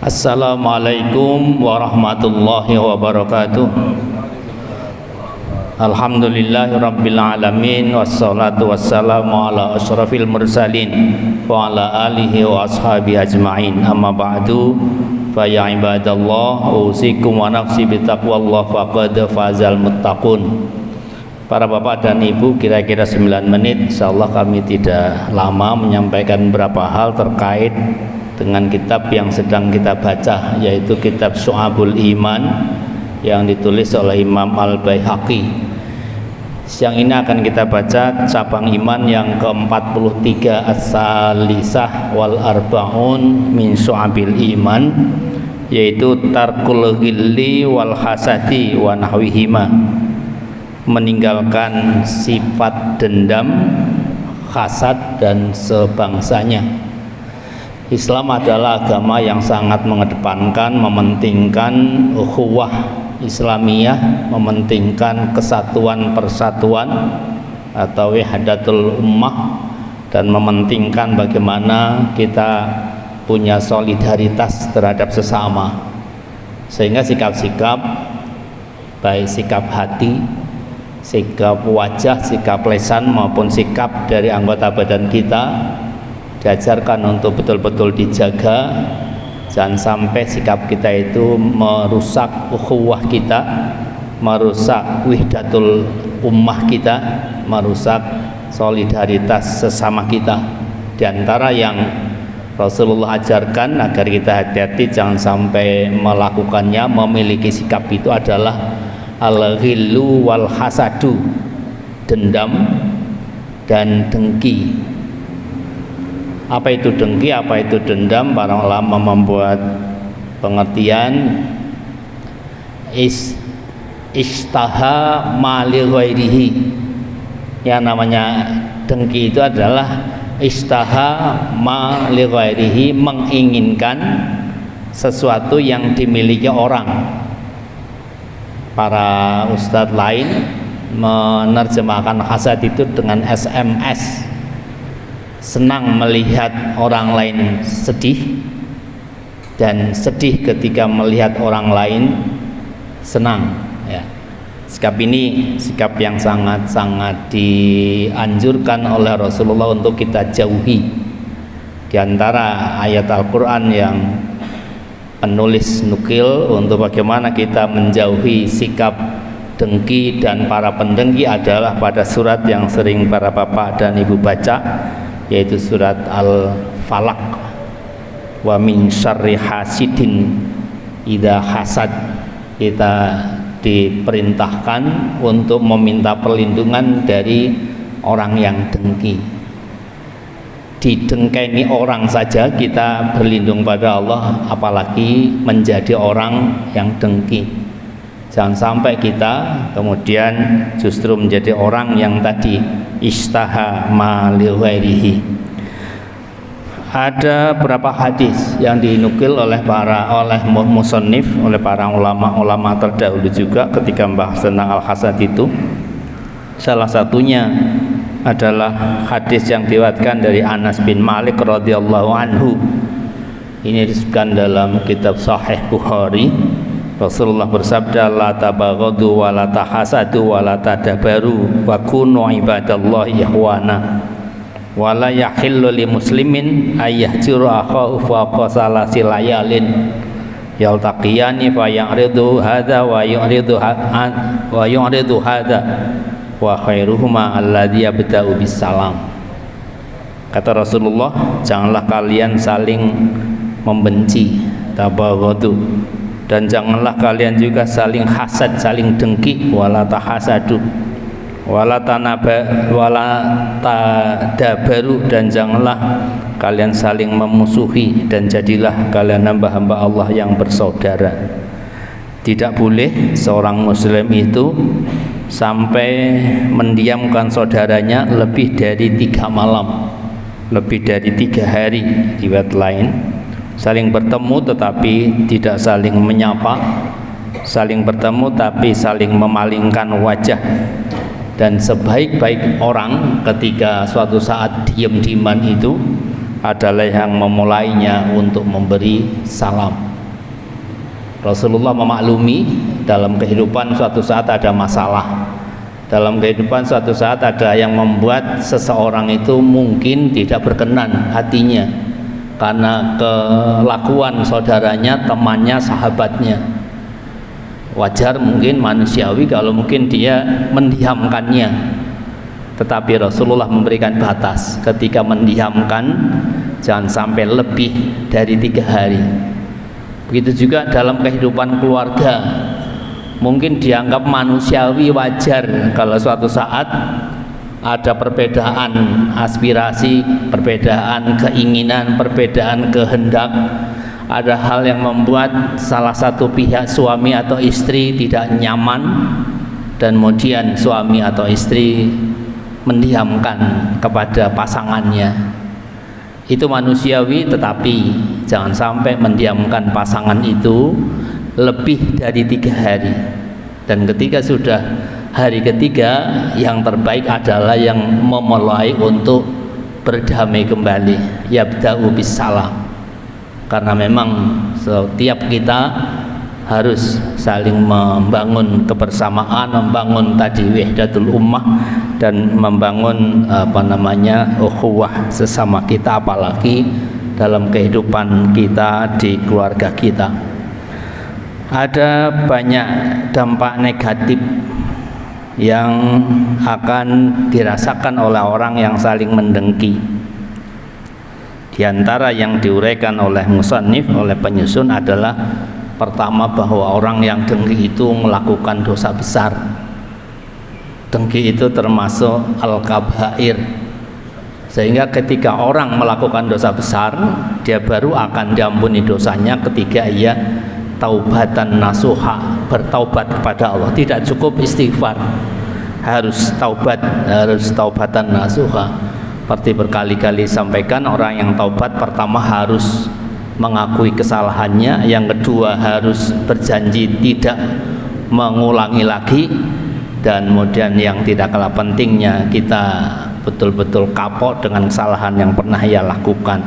Assalamualaikum warahmatullahi wabarakatuh. Alhamdulillahirabbil alamin wassalatu wassalamu ala asyrafil mursalin wa ala alihi wa ashabihi ajmain. Amma ba'du, fa ya ibadallah, usikum wa nafsi bitaqwallah faqad fazal muttaqun. Para bapak dan ibu, kira-kira 9 menit insyaallah kami tidak lama menyampaikan beberapa hal terkait dengan kitab yang sedang kita baca, yaitu kitab Syu'abul Iman yang ditulis oleh Imam Al-Baihaqi. Siang ini akan kita baca cabang iman yang ke-43, As-Salisah wal Arba'un min Syu'abil Iman, yaitu tarkul ghilli wal hasadi wa nahwihima, meninggalkan sifat dendam, hasad dan sebangsanya. Islam adalah agama yang sangat mengedepankan, mementingkan ukhuwah Islamiyah, mementingkan kesatuan persatuan atau wahdatul ummah, dan mementingkan bagaimana kita punya solidaritas terhadap sesama, sehingga sikap-sikap baik sikap hati, sikap wajah, sikap lisan maupun sikap dari anggota badan kita diajarkan untuk betul-betul dijaga. Jangan sampai sikap kita itu merusak ukhuwah kita, merusak wahdatul ummah kita, merusak solidaritas sesama kita. Di antara yang Rasulullah ajarkan agar kita hati-hati jangan sampai melakukannya, memiliki sikap itu adalah al-ghillu wal hasadu, dendam dan dengki. Apa itu dengki, apa itu dendam? Para ulama membuat pengertian istaha mali ghairihi. Yang namanya dengki itu adalah istaha mali ghairihi, menginginkan sesuatu yang dimiliki orang. Para ustadz lain menerjemahkan hasad itu dengan SMS, senang melihat orang lain sedih dan sedih ketika melihat orang lain senang, ya. Sikap ini sikap yang sangat-sangat dianjurkan oleh Rasulullah untuk kita jauhi. Di antara ayat Al-Quran yang penulis nukil untuk bagaimana kita menjauhi sikap dengki dan para pendengki adalah pada surat yang sering para bapak dan ibu baca, yaitu surat Al-Falaq. Wa min syarri hasidin idza hasad. Kita diperintahkan untuk meminta perlindungan dari orang yang dengki. Didengkeni orang saja kita berlindung pada Allah, apalagi menjadi orang yang dengki. Jangan sampai kita kemudian justru menjadi orang yang tadi istaha ma li ghairihi. Ada beberapa hadis yang dinukil oleh musannif, oleh para ulama terdahulu juga ketika membahas tentang al-hasad itu. Salah satunya adalah hadis yang diriwayatkan dari Anas bin Malik radhiyallahu anhu. Ini disebutkan dalam kitab Sahih Bukhari. Rasulullah bersabda, la tabaghadu wa la tahasadu wa la tadabaru wa kunu ibadallahi ikhwana wa la yahillu li muslimin ayyahjuru akhahu fawqa salasi layalin yaltaqiyani fa ya'ridu hadha wa yu'ridu hadha wa khairuhuma alladhi yabda'u bis salam. Kata Rasulullah, janganlah kalian saling membenci, tabaghadu, dan janganlah kalian juga saling hasad, saling dengki, wala tahasadu, wala tadabaru, dan janganlah kalian saling memusuhi, dan jadilah kalian hamba-hamba Allah yang bersaudara. Tidak boleh seorang muslim itu sampai mendiamkan saudaranya lebih dari 3 malam, lebih dari 3 hari. Riwayat lain, saling bertemu tetapi tidak saling menyapa, saling bertemu tapi saling memalingkan wajah. Dan sebaik-baik orang ketika suatu saat diam-diaman itu adalah yang memulainya untuk memberi salam. Rasulullah memaklumi dalam kehidupan suatu saat ada masalah, dalam kehidupan suatu saat ada yang membuat seseorang itu mungkin tidak berkenan hatinya karena kelakuan saudaranya, temannya, sahabatnya. Wajar mungkin, manusiawi kalau mungkin dia mendiamkannya, tetapi Rasulullah memberikan batas. Ketika mendiamkan, jangan sampai lebih dari 3 hari. Begitu juga dalam kehidupan keluarga, mungkin dianggap manusiawi, wajar kalau suatu saat ada perbedaan aspirasi, perbedaan keinginan, perbedaan kehendak, ada hal yang membuat salah satu pihak suami atau istri tidak nyaman, dan kemudian suami atau istri mendiamkan kepada pasangannya. Itu manusiawi, tetapi jangan sampai mendiamkan pasangan itu lebih dari 3 hari. Dan ketika sudah hari ketiga, yang terbaik adalah yang memulai untuk berdamai kembali, yabda'u bisalam. Karena memang setiap kita harus saling membangun kebersamaan, membangun tadi wahdatul ummah, dan membangun ukhuwah sesama kita, apalagi dalam kehidupan kita di keluarga kita. Ada banyak dampak negatif yang akan dirasakan oleh orang yang saling mendengki. Di antara yang diuraikan oleh musannif, oleh penyusun adalah pertama, bahwa orang yang dengki itu melakukan dosa besar. Dengki itu termasuk al-kabair, sehingga ketika orang melakukan dosa besar, dia baru akan diampuni dosanya ketika ia taubatan nasuha, bertaubat kepada Allah. Tidak cukup istighfar, harus taubat, harus taubatan nasuha. Seperti berkali-kali sampaikan, orang yang taubat pertama harus mengakui kesalahannya, yang kedua harus berjanji tidak mengulangi lagi, dan kemudian yang tidak kalah pentingnya, kita betul-betul kapok dengan kesalahan yang pernah ia lakukan.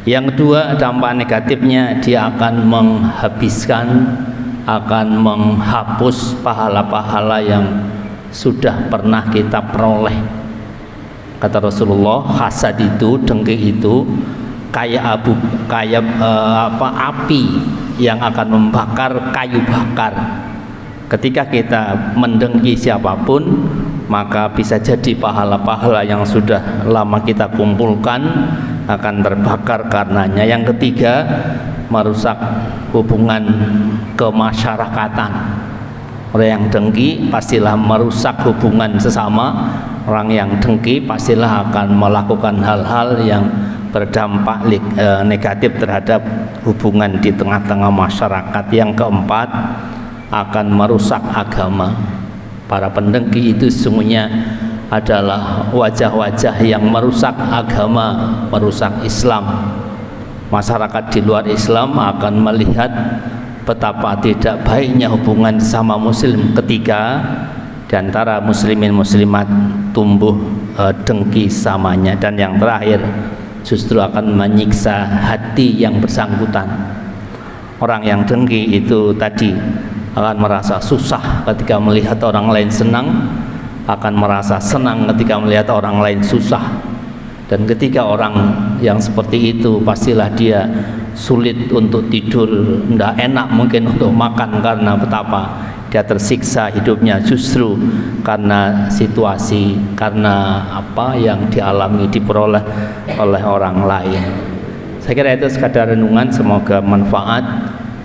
Yang kedua, dampak negatifnya, dia akan menghabiskan, akan menghapus pahala-pahala yang sudah pernah kita peroleh. Kata Rasulullah, hasad itu, dengki itu kayak api yang akan membakar kayu bakar. Ketika kita mendengki siapapun, maka bisa jadi pahala-pahala yang sudah lama kita kumpulkan akan terbakar karenanya. Yang ketiga, merusak hubungan kemasyarakatan. Orang yang dengki pastilah merusak hubungan sesama. Orang yang dengki pastilah akan melakukan hal-hal yang berdampak negatif terhadap hubungan di tengah-tengah masyarakat. Yang keempat, akan merusak agama. Para pendengki itu sesungguhnya adalah wajah-wajah yang merusak agama, merusak Islam. Masyarakat di luar Islam akan melihat betapa tidak baiknya hubungan sama muslim ketika di antara muslimin muslimat tumbuh dengki samanya. Dan yang terakhir, justru akan menyiksa hati yang bersangkutan. Orang yang dengki itu tadi akan merasa susah ketika melihat orang lain senang, akan merasa senang ketika melihat orang lain susah. Dan ketika orang yang seperti itu, pastilah dia sulit untuk tidur, tidak enak mungkin untuk makan, karena betapa dia tersiksa hidupnya justru karena situasi, karena apa yang dialami, diperoleh oleh orang lain. Saya kira itu sekadar renungan, semoga manfaat.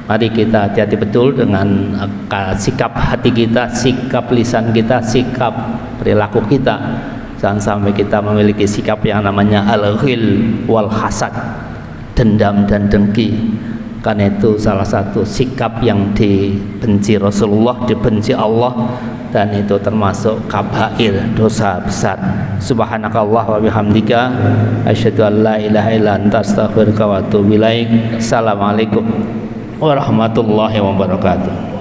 Mari kita hati-hati betul dengan sikap hati kita, sikap lisan kita, sikap perilaku kita. Jangan sampai kita memiliki sikap yang namanya al-ghil wal hasad, dendam dan dengki. Karena itu salah satu sikap yang dibenci Rasulullah, dibenci Allah, dan itu termasuk kabair, dosa besar. Subhanakallah wa bihamdika, asyhadu an la ilaha illa anta, astaghfiruka wa atubu ilaik. Assalamualaikum warahmatullahi wabarakatuh.